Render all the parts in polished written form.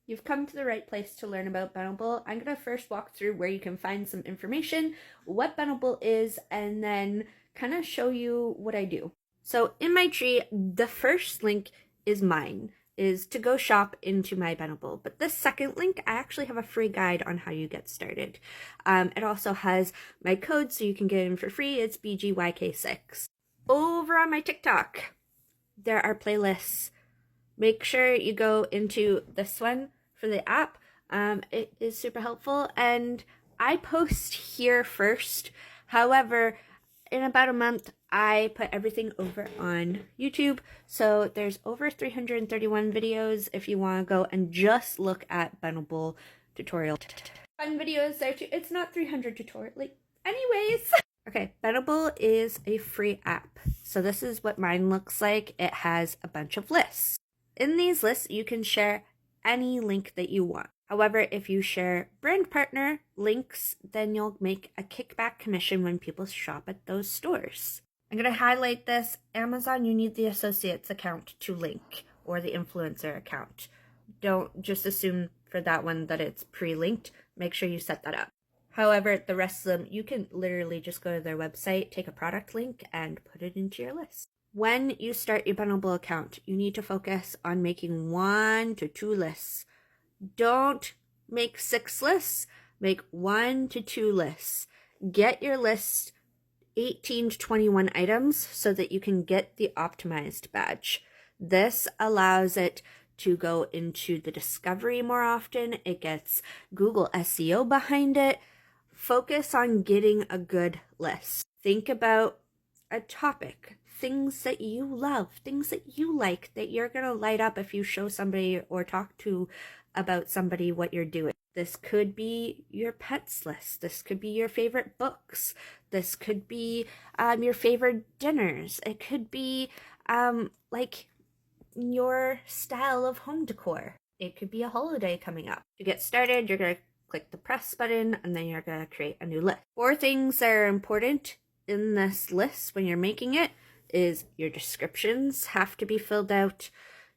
You've come to the right place to learn about Benable. I'm going to first walk through where you can find some information, what Benable is, and then kind of show you what I do. So in my tree, the first link is mine, is to go shop into my Benable. But this second link, I actually have a free guide on how you get started. It also has my code so you can get in for free. It's BGYK6. Over on my TikTok, there are playlists. Make sure you go into this one for the app. It is super helpful, and I post here first. However, in about a month, I put everything over on YouTube. So there's over 331 videos if you want to go and just look at Benable tutorial. Fun videos there too. It's not 300 tutorial. Anyways. Okay, Benable is a free app. So this is what mine looks like. It has a bunch of lists. In these lists, you can share any link that you want. However, if you share brand partner links, then you'll make a kickback commission when people shop at those stores. I'm going to highlight this. Amazon, you need the associates account to link, or the influencer account. Don't just assume for that one that it's pre-linked. Make sure you set that up. However, the rest of them, you can literally just go to their website, take a product link, and put it into your list. When you start your Benable account, you need to focus on making 1 to 2 lists. Don't make 6 lists, make 1 to 2 lists. Get your list 18 to 21 items so that you can get the optimized badge. This allows it to go into the discovery more often. It gets Google SEO behind it. Focus on getting a good list. Think about a topic, things that you love, things that you like, that you're going to light up if you show somebody or talk to about somebody what you're doing. This could be your pets list. This could be your favorite books. This could be your favorite dinners. It could be like your style of home decor. It could be a holiday coming up. To get started, you're going to click the press button, and then you're going to create a new list. 4 things that are important in this list when you're making it is your descriptions have to be filled out.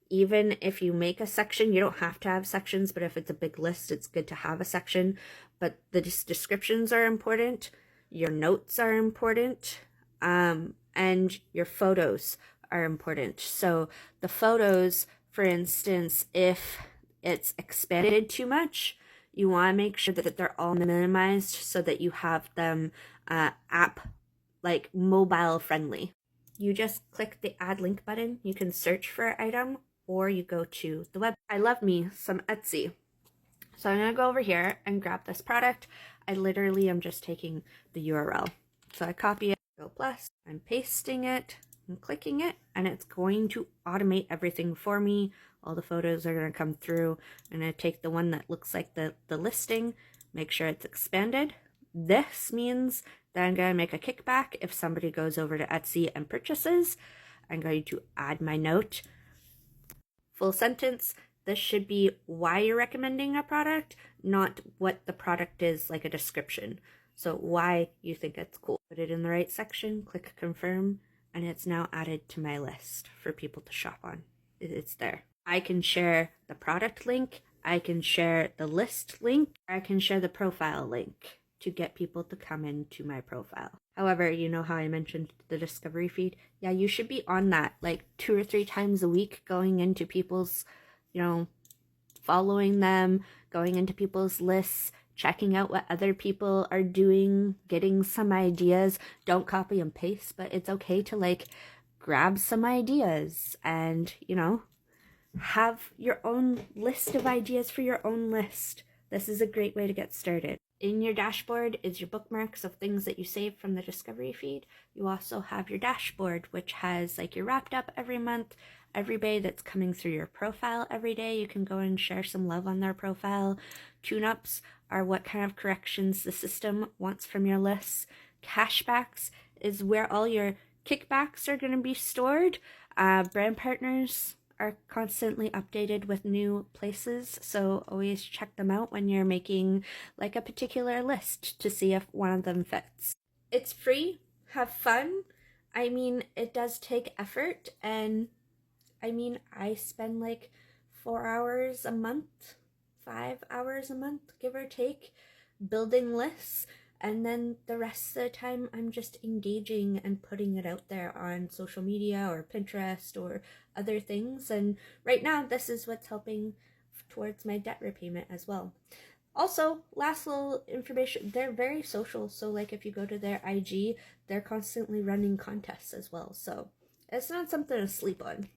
Even if you make a section, you don't have to have sections, but if it's a big list, it's good to have a section. But the descriptions are important. Your notes are important. And your photos are important. So the photos, for instance, if it's expanded too much, you want to make sure that they're all minimized so that you have them mobile friendly. You just click the add link button. You can search for an item, or you go to the web. I love me some Etsy. So I'm going to go over here and grab this product. I literally am just taking the URL. So I copy it, go plus, I'm pasting it, I'm clicking it, and it's going to automate everything for me. All the photos are going to come through. I'm going to take the one that looks like the listing, make sure it's expanded. This means that I'm going to make a kickback if somebody goes over to Etsy and purchases. I'm going to add my note. Full sentence. This should be why you're recommending a product, not what the product is, like a description. So why you think it's cool. Put it in the right section, click confirm, and it's now added to my list for people to shop on. It's there. I can share the product link, I can share the list link, or I can share the profile link to get people to come into my profile. However, you know how I mentioned the discovery feed? Yeah, you should be on that like 2 or 3 times a week, going into people's, following them, going into people's lists, checking out what other people are doing, getting some ideas. Don't copy and paste, but it's okay to grab some ideas and, have your own list of ideas for your own list. This is a great way to get started. In your dashboard is your bookmarks of things that you saved from the discovery feed. You also have your dashboard, which has your wrapped up every month, everybody that's coming through your profile every day. You can go and share some love on their profile. Tune-ups are what kind of corrections the system wants from your lists. Cashbacks is where all your kickbacks are going to be stored. Brand partners are constantly updated with new places, so always check them out when you're making a particular list to see if one of them fits. It's free. Have fun. It does take effort, and I spend 4 hours a month 5 hours a month, give or take, building lists. And then the rest of the time, I'm just engaging and putting it out there on social media or Pinterest or other things. And right now, this is what's helping towards my debt repayment as well. Also, last little information, they're very social. So like if you go to their IG, they're constantly running contests as well. So it's not something to sleep on.